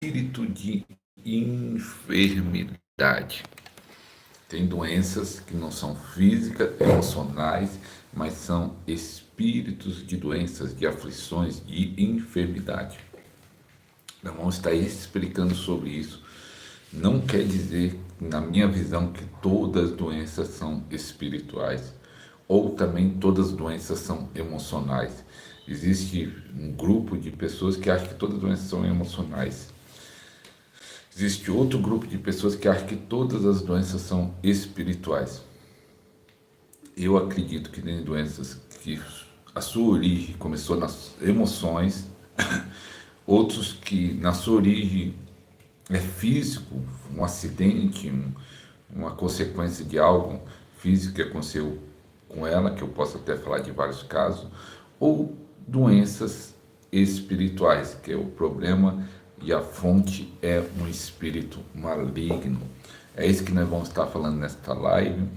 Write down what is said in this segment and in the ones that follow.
espírito de enfermidade. Tem doenças que não são físicas, emocionais, mas são espíritos de doenças, de aflições, de enfermidade. Nós vamos estar explicando sobre isso. Não quer dizer, na minha visão, que todas as doenças são espirituais, ou também todas as doenças são emocionais. Existe um grupo de pessoas que acham que todas as doenças são emocionais. Existe outro grupo de pessoas que acham que todas as doenças são espirituais. Eu acredito que tem doenças que a sua origem começou nas emoções, outros que na sua origem é físico, um acidente, uma consequência de algo físico que aconteceu com ela, que eu posso até falar de vários casos, ou doenças espirituais, que é o problema e a fonte é um espírito maligno. É isso que nós vamos estar falando nesta live.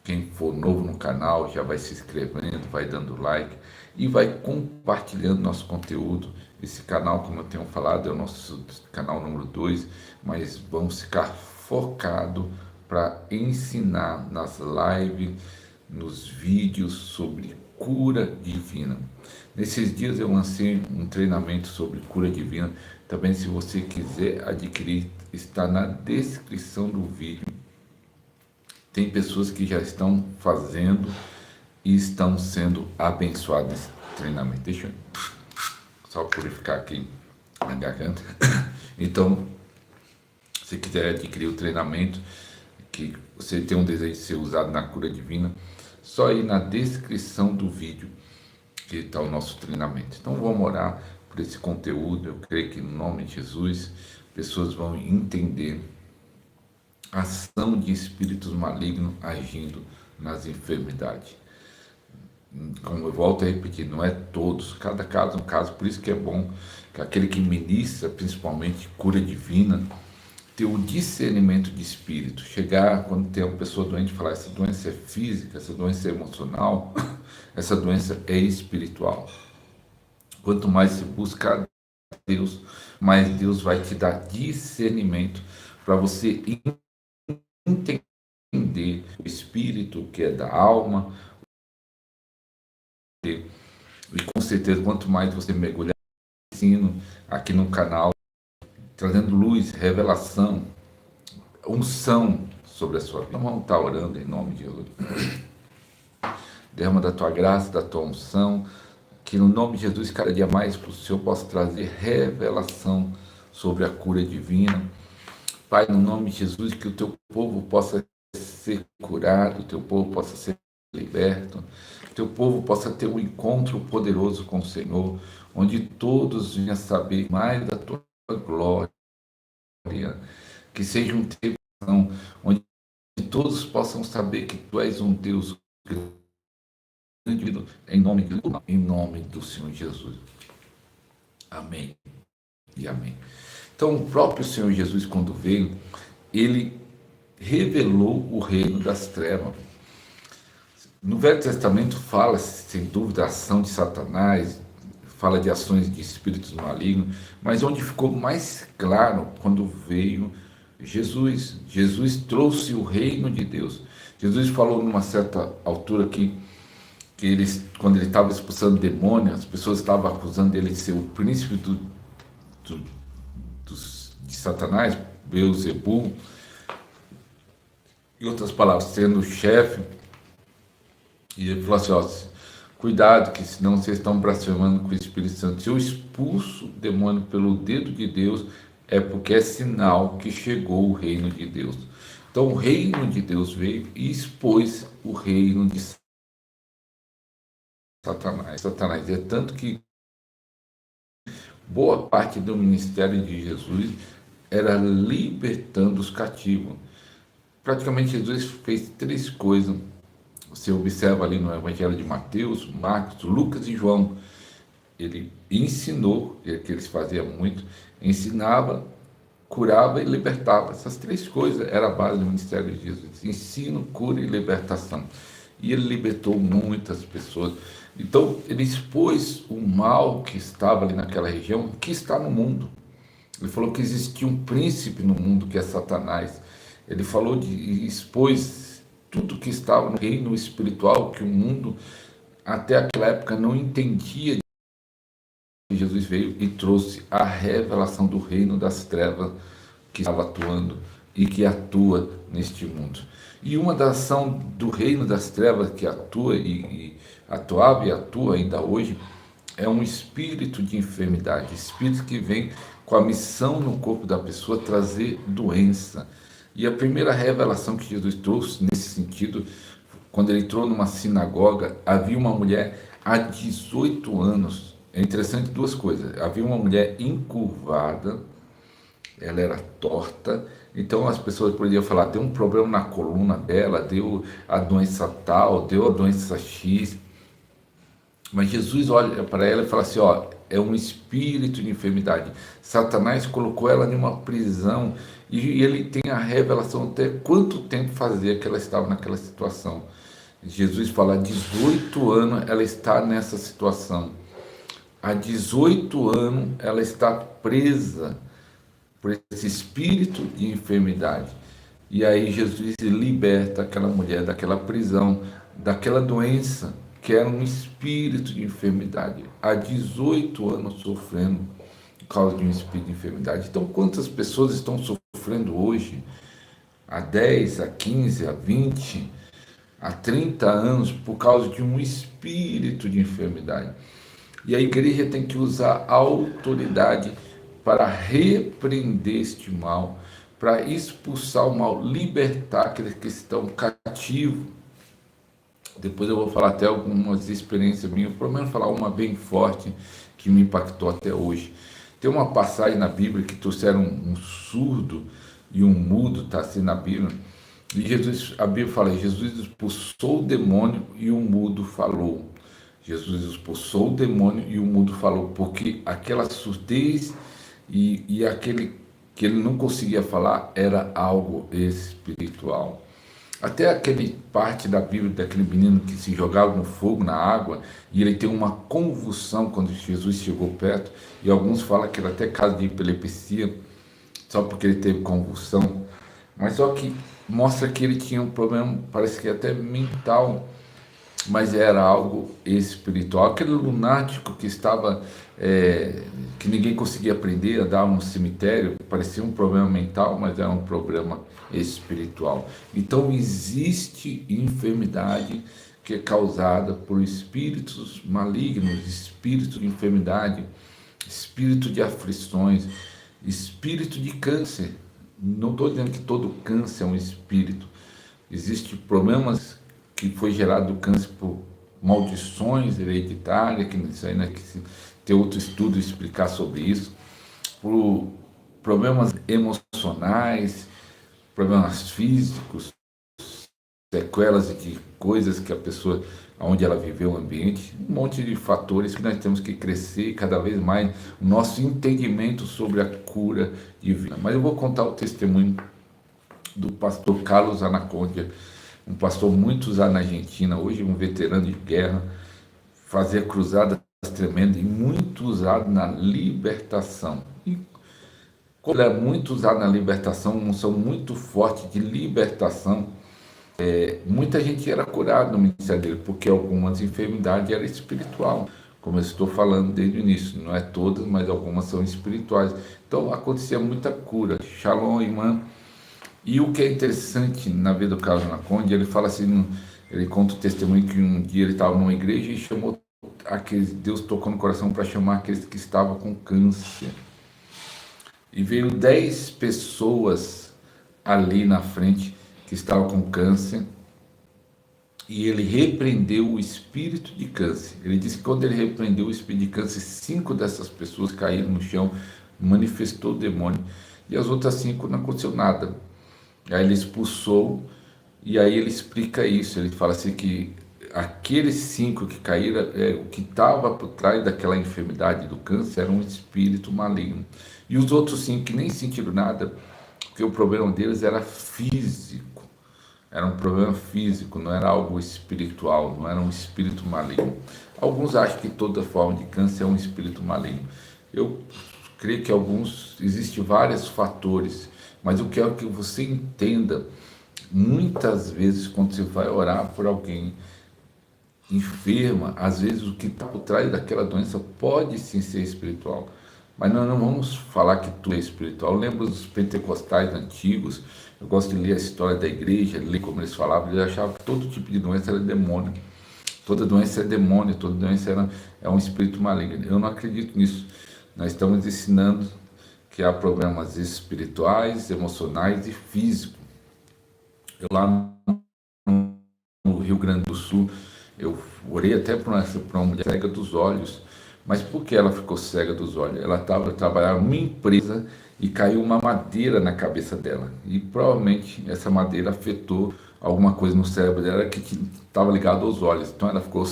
Quem for novo no canal já vai se inscrevendo, vai dando like e vai compartilhando nosso conteúdo. Esse canal, como eu tenho falado, é o nosso canal número 2, mas vamos ficar focado para ensinar nas lives, nos vídeos sobre cura divina. Nesses dias eu lancei um treinamento sobre cura divina. Também, se você quiser adquirir, está na descrição do vídeo. Tem pessoas que já estão fazendo e estão sendo abençoadas nesse treinamento. Deixa eu só purificar aqui a garganta. Então, se quiser adquirir o treinamento, que você tem um desejo de ser usado na cura divina, só ir na descrição do vídeo que está o nosso treinamento. Então vamos orar por esse conteúdo. Eu creio que no nome de Jesus, pessoas vão entender a ação de espíritos malignos agindo nas enfermidades. Como eu volto a repetir, não é todos, cada caso é um caso, por isso que é bom que aquele que ministra, principalmente cura divina, ter o discernimento de espírito, chegar quando tem uma pessoa doente e falar, essa doença é física, essa doença é emocional, essa doença é espiritual. Quanto mais se buscar Deus, mais Deus vai te dar discernimento para você entender o espírito que é da alma, e com certeza quanto mais você mergulhar no ensino aqui no canal, trazendo luz, revelação, unção sobre a sua vida. Então vamos estar orando em nome de Jesus. Derrama da tua graça, da tua unção, que no nome de Jesus, cada dia mais, para o Senhor possa trazer revelação sobre a cura divina. Pai, no nome de Jesus, que o teu povo possa ser curado, o teu povo possa ser liberto, o teu povo possa ter um encontro poderoso com o Senhor, onde todos venham saber mais da tua glória, que seja um tempo onde todos possam saber que tu és um Deus grande, em nome do Senhor Jesus. Amém e amém. Então, o próprio Senhor Jesus, quando veio, ele revelou o reino das trevas. No Velho Testamento fala, sem dúvida, a ação de Satanás, fala de ações de espíritos malignos, mas onde ficou mais claro quando veio Jesus. Jesus trouxe o reino de Deus. Jesus falou numa certa altura que quando ele estava expulsando demônios, as pessoas estavam acusando ele de ser o príncipe de Satanás, Beelzebul, em outras palavras, sendo o chefe. E ele falou assim, ó, cuidado, que senão vocês estão blasfemando com o Espírito Santo. Se eu expulso o demônio pelo dedo de Deus, é porque é sinal que chegou o reino de Deus. Então o reino de Deus veio e expôs o reino de Satanás. Satanás. É tanto que boa parte do ministério de Jesus era libertando os cativos. Praticamente Jesus fez 3 coisas. Você observa ali no Evangelho de Mateus, Marcos, Lucas e João. Ele ensinou, que eles faziam muito, ensinava, curava e libertava. Essas 3 coisas eram a base do ministério de Jesus. Ensino, cura e libertação. E ele libertou muitas pessoas. Então, ele expôs o mal que estava ali naquela região, que está no mundo. Ele falou que existia um príncipe no mundo que é Satanás. Ele falou de expôs tudo que estava no reino espiritual, que o mundo até aquela época não entendia. Jesus veio e trouxe a revelação do reino das trevas que estava atuando e que atua neste mundo. E uma da ação do reino das trevas que atua e atuava e atua ainda hoje é um espírito de enfermidade, espírito que vem com a missão no corpo da pessoa trazer doença. E a primeira revelação que Jesus trouxe nesse sentido, quando ele entrou numa sinagoga, havia uma mulher há 18 anos. É interessante duas coisas. Havia uma mulher encurvada, ela era torta, então as pessoas poderiam falar, deu um problema na coluna dela, deu a doença tal, deu a doença X. Mas Jesus olha para ela e fala assim, ó, é um espírito de enfermidade. Satanás colocou ela em uma prisão e ele tem a revelação até quanto tempo fazia que ela estava naquela situação. Jesus fala, há 18 anos ela está nessa situação. Há 18 anos ela está presa por esse espírito de enfermidade. E aí Jesus liberta aquela mulher daquela prisão, daquela doença, que era um espírito de enfermidade. Há 18 anos sofrendo por causa de um espírito de enfermidade. Então, quantas pessoas estão sofrendo hoje, há 10, há 15, há 20, há 30 anos, por causa de um espírito de enfermidade? E a igreja tem que usar a autoridade para repreender este mal, para expulsar o mal, libertar aqueles que estão cativos. Depois eu vou falar até algumas experiências minhas, pelo menos falar uma bem forte que me impactou até hoje. Tem uma passagem na Bíblia que trouxeram um surdo e um mudo, está assim na Bíblia. E Jesus, a Bíblia fala, Jesus expulsou o demônio e o mudo falou. Jesus expulsou o demônio e o mudo falou, porque aquela surdez e aquele que ele não conseguia falar era algo espiritual. Até aquele parte da Bíblia daquele menino que se jogava no fogo, na água, e ele tem uma convulsão quando Jesus chegou perto, e alguns falam que era até caso de epilepsia, só porque ele teve convulsão. Mas só que mostra que ele tinha um problema, parece que até mental, mas era algo espiritual. Aquele lunático que estava, que ninguém conseguia aprender a dar no cemitério, parecia um problema mental, mas era um problema espiritual. Então existe enfermidade que é causada por espíritos malignos, espírito de enfermidade, espírito de aflições, espírito de câncer. Não estou dizendo que todo câncer é um espírito. Existem problemas que foi gerado do câncer por maldições hereditárias, que isso aí, né, que se, tem outro estudo explicar sobre isso, por problemas emocionais, problemas físicos, sequelas de coisas que a pessoa, onde ela viveu o ambiente, um monte de fatores que nós temos que crescer cada vez mais o nosso entendimento sobre a cura divina. Mas eu vou contar o testemunho do pastor Carlos Anacondia, um pastor muito usado na Argentina, hoje um veterano de guerra, fazia cruzadas tremendas e muito usado na libertação. E como ele é muito usado na libertação, uma unção muito forte de libertação, muita gente era curada no ministério dele, porque algumas enfermidades eram espiritual, como eu estou falando desde o início, não é todas, mas algumas são espirituais. Então acontecia muita cura. Shalom, irmã. E o que é interessante na vida do Carlos Anacondia, ele fala assim, ele conta o testemunho que um dia ele estava numa igreja e chamou aqueles, Deus tocou no coração para chamar aqueles que estavam com câncer. E veio 10 pessoas ali na frente que estavam com câncer, e ele repreendeu o espírito de câncer. Ele disse que quando ele repreendeu o espírito de câncer, 5 dessas pessoas caíram no chão, manifestou o demônio, e as outras 5 não aconteceu nada. Aí ele expulsou, e aí ele explica isso, ele fala assim que aqueles 5 que caíram, o que estava por trás daquela enfermidade do câncer era um espírito maligno. E os outros 5 que nem sentiram nada, porque o problema deles era físico, era um problema físico, não era algo espiritual, não era um espírito maligno. Alguns acham que toda forma de câncer é um espírito maligno. Eu creio que existem vários fatores, mas eu quero que você entenda, muitas vezes quando você vai orar por alguém enferma, às vezes o que está por trás daquela doença pode sim ser espiritual. Mas nós não vamos falar que tudo é espiritual. Eu lembro dos pentecostais antigos, eu gosto de ler a história da igreja, ler como eles falavam, eles achavam que todo tipo de doença era demônio. Toda doença é demônio, toda doença é um espírito maligno. Eu não acredito nisso. Nós estamos ensinando que há problemas espirituais, emocionais e físicos. Eu lá no Rio Grande do Sul, eu orei até para uma mulher cega dos olhos. Mas por que ela ficou cega dos olhos? Ela estava trabalhando numa empresa e caiu uma madeira na cabeça dela. E provavelmente essa madeira afetou alguma coisa no cérebro dela que estava ligado aos olhos. Então ela ficou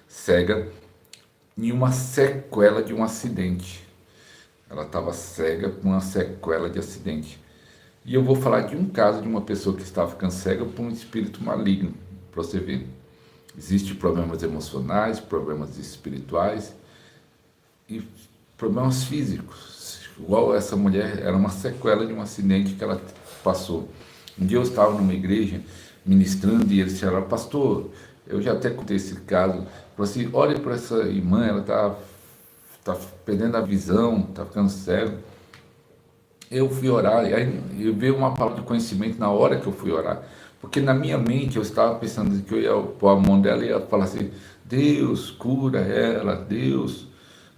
cega em uma sequela de um acidente. Ela estava cega com uma sequela de acidente. E eu vou falar de um caso de uma pessoa que estava ficando cega por um espírito maligno, para você ver. Existem problemas emocionais, problemas espirituais e problemas físicos. Igual essa mulher, era uma sequela de um acidente que ela passou. Um dia eu estava numa igreja ministrando e eles disseram: pastor, eu já até contei esse caso. Falei assim: olha para essa irmã, ela tá perdendo a visão, está ficando cego. Eu fui orar, e aí eu veio uma palavra de conhecimento na hora que eu fui orar. Porque na minha mente eu estava pensando que eu ia pôr a mão dela e ia falar assim: Deus, cura ela, Deus,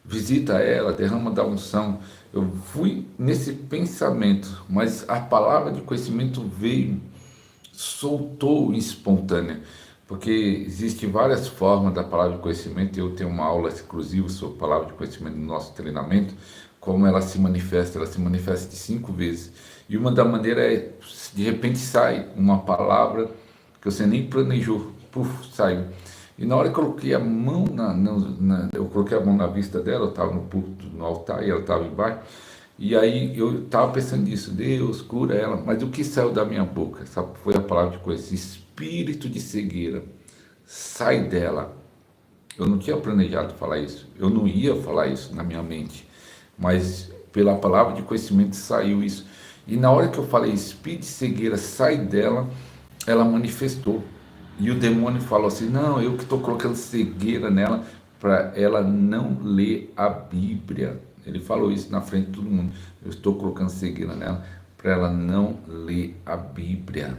visita ela, derrama da unção. Eu fui nesse pensamento, mas a palavra de conhecimento veio, soltou espontânea. Porque existem várias formas da palavra de conhecimento. Eu tenho uma aula exclusiva sobre palavra de conhecimento no nosso treinamento, como ela se manifesta de 5 vezes. E uma da maneira é, de repente sai uma palavra que você nem planejou, puf, saiu. E na hora que eu coloquei a mão eu coloquei a mão na vista dela, eu estava no púlpito, no altar, e ela estava embaixo, e aí eu estava pensando nisso: Deus, cura ela. Mas o que saiu da minha boca? Essa foi a palavra de conhecer: espírito de cegueira, sai dela. Eu não tinha planejado falar isso, eu não ia falar isso na minha mente, mas pela palavra de conhecimento saiu isso. E na hora que eu falei espírito de cegueira, sai dela, ela manifestou. E o demônio falou assim: não, eu que estou colocando cegueira nela para ela não ler a Bíblia. Ele falou isso na frente de todo mundo: eu estou colocando cegueira nela para ela não ler a Bíblia.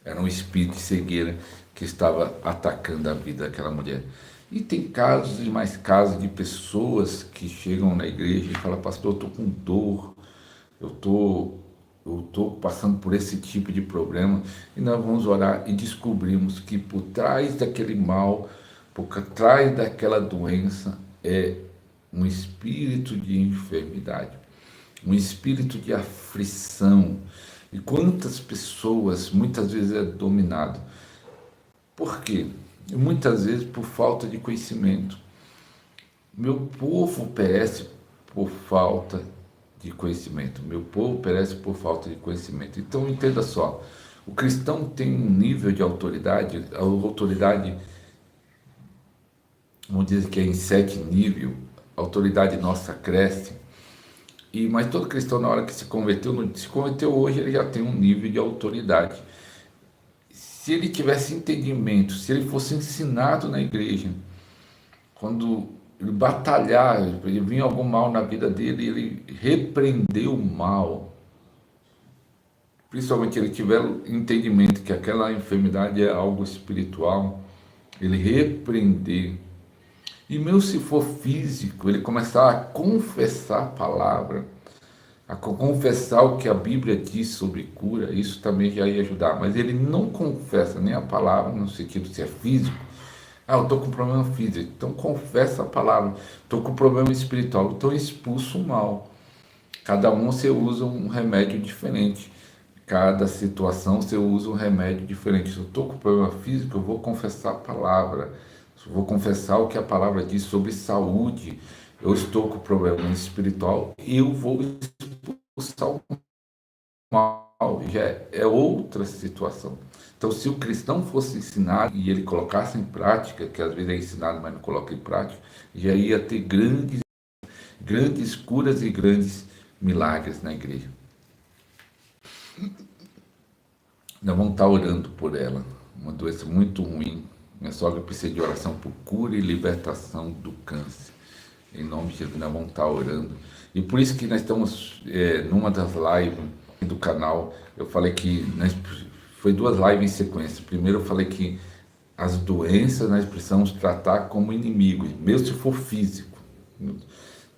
Era um espírito de cegueira que estava atacando a vida daquela mulher. E tem casos e mais casos de pessoas que chegam na igreja e falam: pastor, eu estou com dor, eu estou passando por esse tipo de problema. E nós vamos orar e descobrimos que por trás daquele mal, por trás daquela doença, é um espírito de enfermidade, um espírito de aflição. E quantas pessoas muitas vezes é dominado. Por quê? Muitas vezes por falta de conhecimento. Meu povo perece por falta de conhecimento. Meu povo perece por falta de conhecimento. Então entenda só: o cristão tem um nível de autoridade, a autoridade, vamos dizer que é em 7 níveis, a autoridade nossa cresce. Mas todo cristão, na hora que se converteu hoje, ele já tem um nível de autoridade. Se ele tivesse entendimento, se ele fosse ensinado na igreja, quando ele batalhar, ele vinha algum mal na vida dele, ele repreendeu o mal. Principalmente ele tiver entendimento que aquela enfermidade é algo espiritual, ele repreender. E mesmo se for físico, ele começar a confessar a palavra, a confessar o que a Bíblia diz sobre cura, isso também já ia ajudar. Mas ele não confessa nem a palavra, no sentido se é físico. Eu estou com problema físico, então confessa a palavra. Estou com problema espiritual, então expulsa o mal. Cada um você usa um remédio diferente. Cada situação você usa um remédio diferente. Se eu estou com problema físico, eu vou confessar a palavra. Eu vou confessar o que a palavra diz sobre saúde. Eu estou com problema espiritual, eu vou expulsar o mal. Já é outra situação. Então, se o cristão fosse ensinado e ele colocasse em prática, que às vezes é ensinado, mas não coloca em prática, já ia ter grandes. grandes curas e grandes milagres na igreja. Nós vamos estar orando por ela, uma doença muito ruim. Minha sogra precisa de oração por cura e libertação do câncer. Em nome de Jesus, nós vamos estar orando. E por isso que nós estamos numa das lives do canal. Eu falei que foi 2 lives em sequência. Primeiro eu falei que as doenças nós precisamos tratar como inimigos, mesmo se for físico.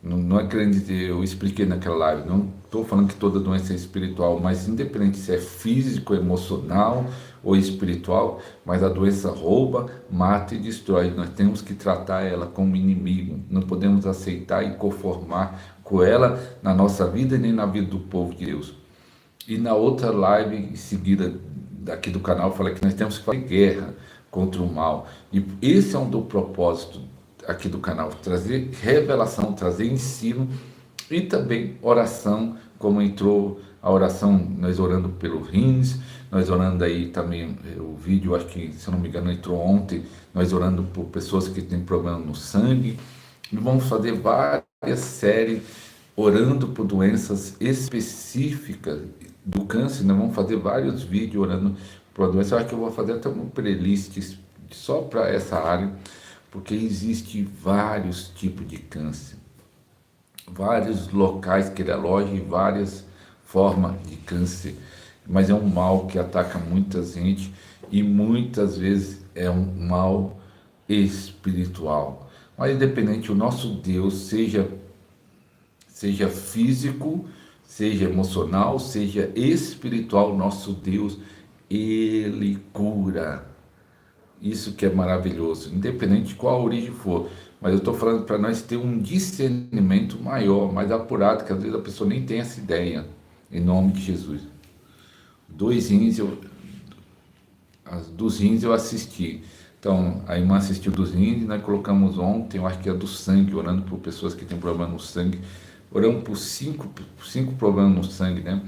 Não é querendo dizer, eu expliquei naquela live, não estou falando que toda doença é espiritual, mas independente se é físico, emocional ou espiritual, mas a doença rouba, mata e destrói. Nós temos que tratar ela como inimigo, não podemos aceitar e conformar com ela na nossa vida e nem na vida do povo de Deus. E na outra live em seguida daqui do canal, eu falei que nós temos que fazer guerra contra o mal. E esse é um do propósito aqui do canal, trazer revelação, trazer ensino e também oração, como entrou a oração, nós orando pelo rins, nós orando aí também, o vídeo, acho que, se eu não me engano, entrou ontem, nós orando por pessoas que têm problema no sangue, e vamos fazer várias séries orando por doenças específicas do câncer, nós vamos fazer vários vídeos orando por doença. Eu acho que eu vou fazer até uma playlist só para essa área, porque existe vários tipos de câncer, vários locais que ele aloja e várias formas de câncer, mas é um mal que ataca muita gente e muitas vezes é um mal espiritual. Mas independente, o nosso Deus, seja físico, seja emocional, seja espiritual, nosso Deus, Ele cura. Isso que é maravilhoso, independente de qual a origem for. Mas eu estou falando para nós ter um discernimento maior, mais apurado, que às vezes a pessoa nem tem essa ideia, em nome de Jesus. Dos rins eu assisti. Então, a irmã assistiu dos rins, nós colocamos ontem, eu acho que é do sangue, orando por pessoas que têm problema no sangue. Oramos por cinco problemas no sangue, né?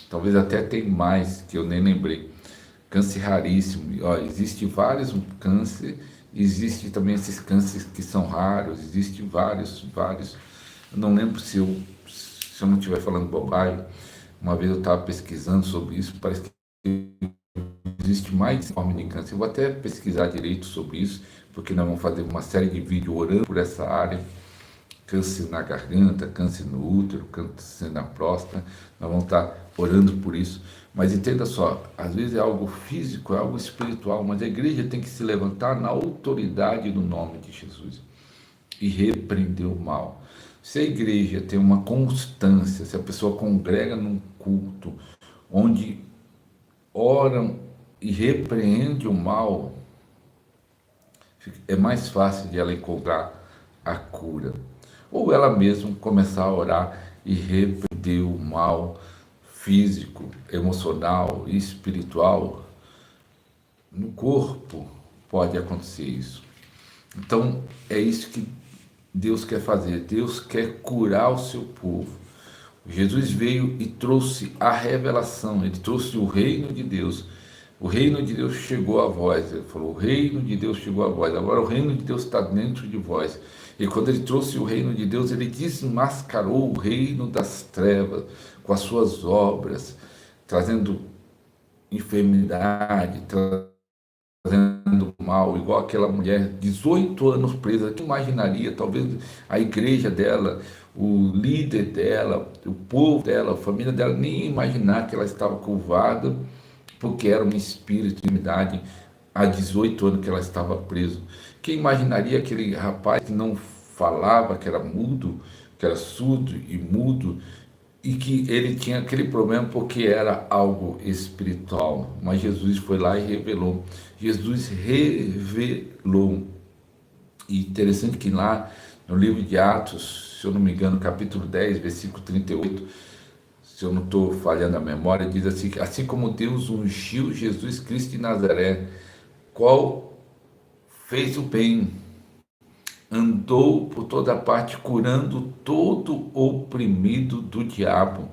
Talvez até tem mais, que eu nem lembrei. Câncer raríssimo, ó, existe vários cânceres, existe também esses cânceres que são raros, existe vários, eu não lembro se eu não estiver falando bobagem, uma vez eu estava pesquisando sobre isso, parece que existe mais formas de câncer, eu vou até pesquisar direito sobre isso, porque nós vamos fazer uma série de vídeos orando por essa área, câncer na garganta, câncer no útero, câncer na próstata, nós vamos estar orando por isso. Mas entenda só, às vezes é algo físico, é algo espiritual, mas a igreja tem que se levantar na autoridade do nome de Jesus e repreender o mal. Se a igreja tem uma constância, se a pessoa congrega num culto onde oram e repreende o mal, é mais fácil de ela encontrar a cura. Ou ela mesma começar a orar e repreender o mal físico, emocional e espiritual. No corpo pode acontecer isso. Então é isso que Deus quer fazer. Deus quer curar o seu povo. Jesus veio e trouxe a revelação, ele trouxe o reino de Deus. O reino de Deus chegou a vós. Ele falou, o reino de Deus chegou a vós. Agora o reino de Deus está dentro de vós. E quando ele trouxe o reino de Deus, ele desmascarou o reino das trevas com as suas obras, trazendo enfermidade, trazendo mal, igual aquela mulher, 18 anos presa. Quem imaginaria, talvez a igreja dela, o líder dela, o povo dela, a família dela, nem imaginar que ela estava curvada, porque era um espírito de enfermidade há 18 anos que ela estava presa. Quem imaginaria aquele rapaz que não falava, que era mudo, que era surdo e mudo, e que ele tinha aquele problema porque era algo espiritual. Mas Jesus foi lá e revelou. Jesus revelou. E interessante que lá no livro de Atos, se eu não me engano, capítulo 10, versículo 38, se eu não estou falhando a memória, diz assim, assim como Deus ungiu Jesus Cristo de Nazaré, qual fez o bem, andou por toda parte curando todo oprimido do diabo.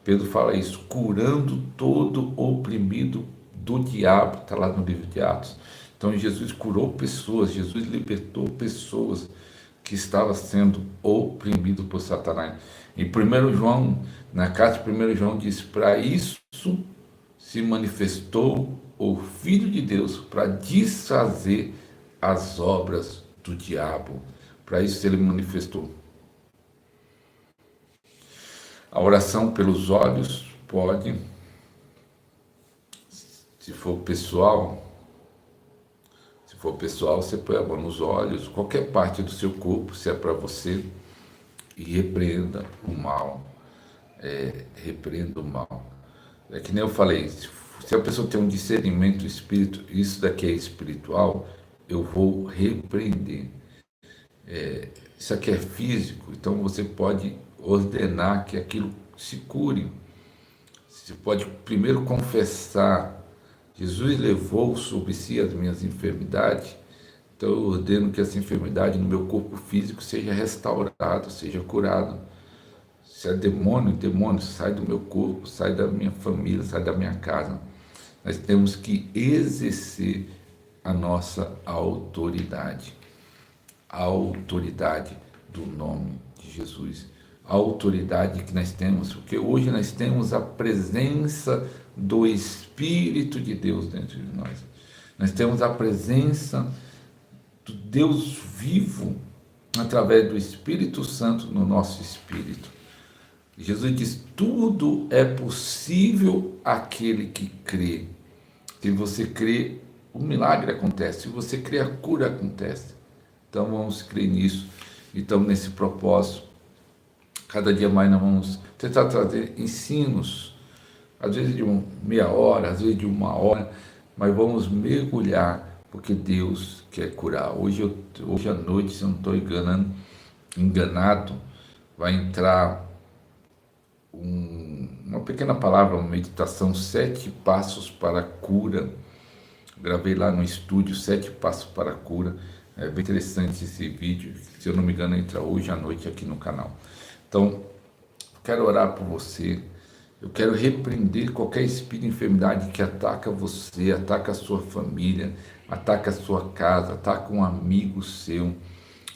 Pedro fala isso, curando todo oprimido do diabo, está lá no livro de Atos. Então Jesus curou pessoas, Jesus libertou pessoas que estava sendo oprimido por Satanás. Em 1 João, na carta de 1 João diz: para isso se manifestou o Filho de Deus, para desfazer as obras do diabo. Para isso ele manifestou. A oração pelos olhos pode, se for pessoal, você põe a mão nos olhos, qualquer parte do seu corpo, se é para você, e repreenda o mal. Repreenda o mal. É que nem eu falei, se a pessoa tem um discernimento espírito, isso daqui é espiritual, eu vou repreender. Isso aqui é físico, então você pode ordenar que aquilo se cure. Você pode primeiro confessar: Jesus levou sobre si as minhas enfermidades, então eu ordeno que essa enfermidade no meu corpo físico seja restaurada, seja curada. Se é demônio, demônio, sai do meu corpo, sai da minha família, sai da minha casa. Nós temos que exercer a nossa autoridade. A autoridade do nome de Jesus. A autoridade que nós temos, porque hoje nós temos a presença do Espírito de Deus dentro de nós. Nós temos a presença do Deus vivo através do Espírito Santo no nosso espírito. Jesus diz: tudo é possível àquele que crê. Se você crê, o milagre acontece. Se você crê, a cura acontece. Então vamos crer nisso. E estamos nesse propósito. Cada dia mais nós vamos tentar trazer ensinos, às vezes de meia hora, às vezes de 1 hora, mas vamos mergulhar, porque Deus quer curar. Hoje à noite, se eu não estou enganado, vai entrar uma pequena palavra, uma meditação, 7 passos para a cura. Gravei lá no estúdio 7 passos para a cura. É bem interessante esse vídeo. Se eu não me engano, entra hoje à noite aqui no canal. Então, quero orar por você. Eu quero repreender qualquer espírito de enfermidade que ataca você, ataca a sua família, ataca a sua casa, ataca um amigo seu.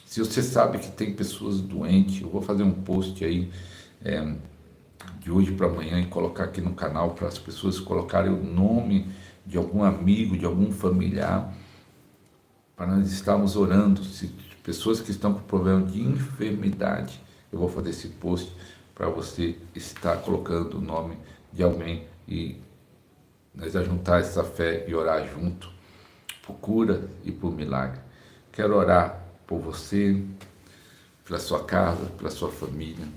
Se você sabe que tem pessoas doentes, eu vou fazer um post aí de hoje para amanhã e colocar aqui no canal para as pessoas colocarem o nome de algum amigo, de algum familiar, para nós estarmos orando. Se pessoas que estão com problema de enfermidade, eu vou fazer esse post para você estar colocando o nome de alguém e nós juntar essa fé e orar junto por cura e por milagre. Quero orar por você, pela sua casa, pela sua família,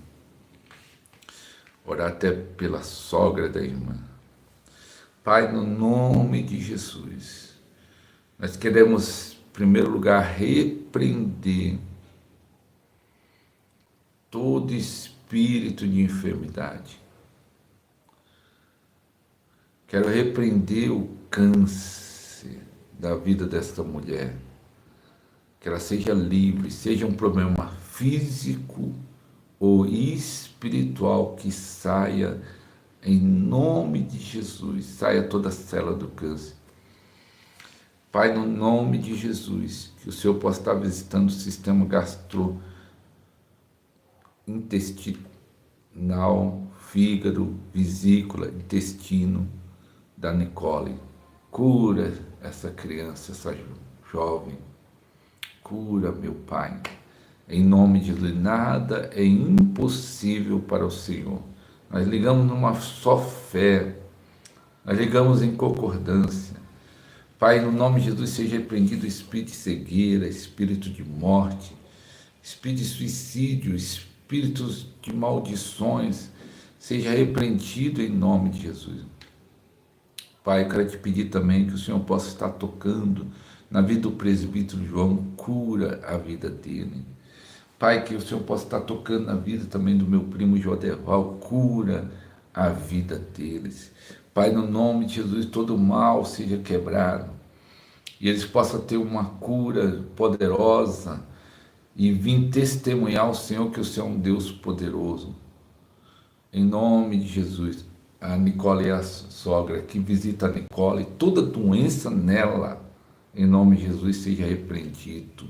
orar até pela sogra da irmã. Pai, no nome de Jesus, nós queremos, em primeiro lugar, repreender todo espírito de enfermidade. Quero repreender o câncer da vida desta mulher. Que ela seja livre, seja um problema físico ou espiritual, que saia em nome de Jesus, saia toda a célula do câncer. Pai, no nome de Jesus, que o Senhor possa estar visitando o sistema gastrointestinal, fígado, vesícula, intestino da Nicole. Cura essa criança, essa jovem. Cura, meu Pai. Em nome de Jesus, nada é impossível para o Senhor. Nós ligamos numa só fé. Nós ligamos em concordância. Pai, no nome de Jesus, seja repreendido o espírito de cegueira, espírito de morte, espírito de suicídio, espíritos de maldições, seja repreendido em nome de Jesus. Pai, eu quero te pedir também que o Senhor possa estar tocando na vida do presbítero João, cura a vida dele. Pai, que o Senhor possa estar tocando na vida também do meu primo Jodeval, cura a vida deles. Pai, no nome de Jesus, todo mal seja quebrado e eles possam ter uma cura poderosa e vir testemunhar ao Senhor que o Senhor é um Deus poderoso. Em nome de Jesus, a Nicole é a sogra, que visita a Nicole, toda doença nela, em nome de Jesus, seja repreendido.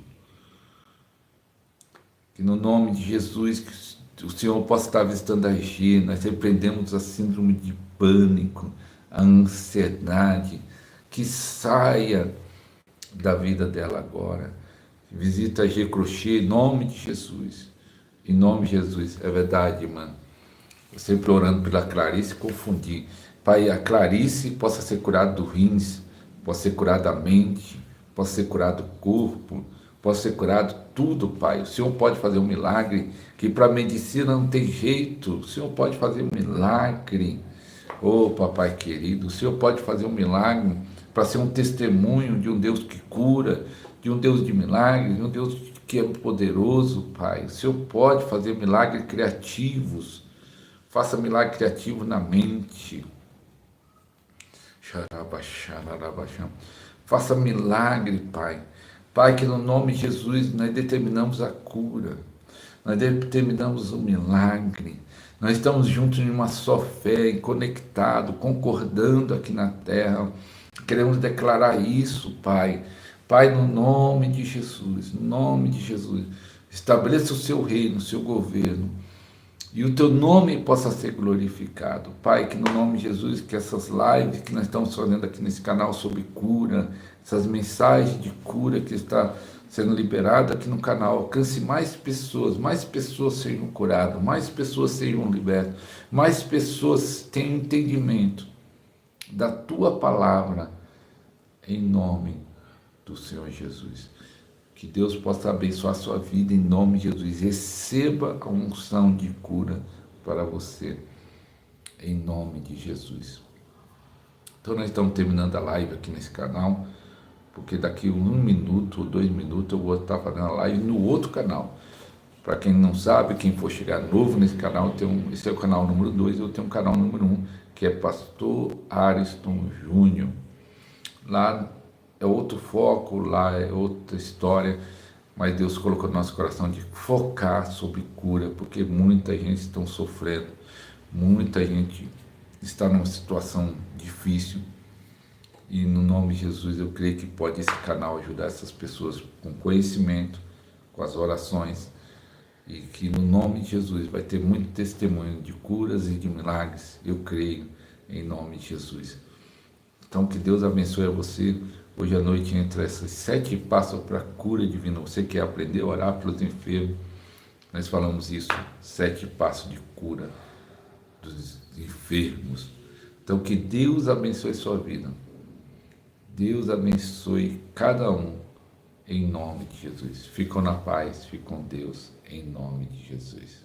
Que no nome de Jesus, que o Senhor possa estar visitando a G. Nós repreendemos a síndrome de pânico, a ansiedade, que saia da vida dela agora. Visita a G Crochê, em nome de Jesus. Em nome de Jesus. É verdade, mano. Eu sempre orando pela Clarice, confundi. Pai, a Clarice possa ser curada do rins, possa ser curada da mente, possa ser curado do corpo, possa ser curado tudo, Pai. O Senhor pode fazer um milagre, que para a medicina não tem jeito. O Senhor pode fazer um milagre. Oh, papai querido, o Senhor pode fazer um milagre para ser um testemunho de um Deus que cura, de um Deus de milagres, de um Deus que é poderoso, Pai. O Senhor pode fazer milagres criativos. Faça milagre criativo na mente. Faça milagre, Pai. Pai, que no nome de Jesus nós determinamos a cura. Nós determinamos o milagre. Nós estamos juntos em uma só fé, conectado, concordando aqui na terra. Queremos declarar isso, Pai. Pai, no nome de Jesus, no nome de Jesus, estabeleça o seu reino, o seu governo, e o teu nome possa ser glorificado. Pai, que no nome de Jesus, que essas lives que nós estamos fazendo aqui nesse canal sobre cura, essas mensagens de cura que está sendo liberada aqui no canal, alcance mais pessoas sejam curadas, mais pessoas sejam libertas, mais pessoas tenham entendimento da tua palavra, em nome do Senhor Jesus. Que Deus possa abençoar a sua vida em nome de Jesus. Receba a unção de cura para você, em nome de Jesus. Então nós estamos terminando a live aqui nesse canal, porque daqui 1 minuto ou 2 minutos eu vou estar fazendo a live no outro canal. Para quem não sabe, quem for chegar novo nesse canal, esse é o canal número 2, eu tenho um canal número 1, que é Pastor Ariston Júnior. Lá é outro foco, lá é outra história, mas Deus colocou no nosso coração de focar sobre cura, porque muita gente está sofrendo, muita gente está numa situação difícil, e no nome de Jesus eu creio que pode esse canal ajudar essas pessoas com conhecimento, com as orações, e que no nome de Jesus vai ter muito testemunho de curas e de milagres, eu creio, em nome de Jesus. Então que Deus abençoe a você. Hoje à noite, entre esses 7 passos para a cura divina, você quer aprender a orar pelos enfermos, nós falamos isso, 7 passos de cura dos enfermos. Então que Deus abençoe a sua vida. Deus abençoe cada um, em nome de Jesus. Ficam na paz, fiquem com Deus, em nome de Jesus.